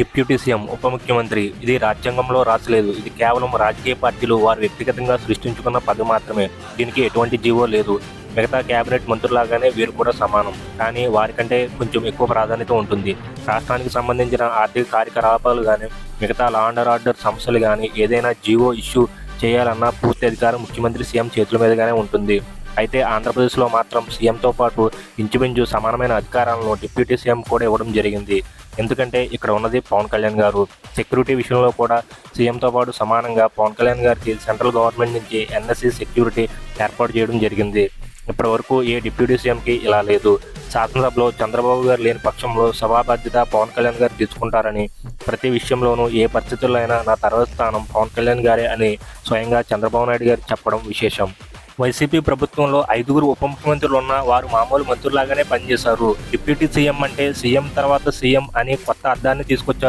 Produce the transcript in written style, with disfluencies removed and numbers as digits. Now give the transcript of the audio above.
Deputy CM, ఉప ముఖ్యమంత్రి ఇది రాజ్యాంగంలో రాసలేదు. ఇది కేవలం రాజకీయ పార్టీలు వారు వ్యక్తిగతంగా సృష్టించుకున్న పదవి మాత్రమే. దీనికి ఎటువంటి జీవో లేదు. మిగతా కేబినెట్ మంత్రులాగానే వీరు కూడా సమానం. కానీ వారికంటే కొంచెం ఎక్కువ ప్రాధాన్యత ఉంటుంది. రాష్ట్రానికి సంబంధించిన ఆర్థిక కార్యకలాపాలు కానీ, మిగతా లా అండ్ ఆర్డర్ సమస్యలు కానీ, ఏదైనా జీవో ఇష్యూ చేయాలన్నా పూర్తి అధికారం ముఖ్యమంత్రి సీఎం చేతుల మీదుగానే ఉంటుంది. అయితే ఆంధ్రప్రదేశ్లో మాత్రం సీఎంతో పాటు ఇంచుమించు సమానమైన అధికారాలను డిప్యూటీ సీఎం కూడా ఇవ్వడం జరిగింది. ఎందుకంటే ఇక్కడ ఉన్నది పవన్ కళ్యాణ్ గారు. సెక్యూరిటీ విషయంలో కూడా సీఎంతో పాటు సమానంగా పవన్ కళ్యాణ్ గారికి సెంట్రల్ గవర్నమెంట్ నుంచి ఎన్ఎస్సీ సెక్యూరిటీ ఏర్పాటు చేయడం జరిగింది. ఇప్పటి వరకు ఏ డిప్యూటీ సీఎంకి ఇలా లేదు. శాసనసభలో చంద్రబాబు గారు లేని పక్షంలో సభా బాధ్యత పవన్ కళ్యాణ్ గారు తీసుకుంటారని, ప్రతి విషయంలోనూ ఏ పరిస్థితుల్లో అయినా నా తర్వాత స్థానం పవన్ కళ్యాణ్ గారే అని స్వయంగా చంద్రబాబు నాయుడు గారు చెప్పడం విశేషం. వైసీపీ ప్రభుత్వంలో 5గురు ఉప ముఖ్యమంత్రులు ఉన్న వారు మామూలు మంత్రులాగానే పనిచేశారు. డిప్యూటీ సీఎం అంటే సీఎం తర్వాత సీఎం అని కొత్త అర్థాన్ని తీసుకొచ్చారు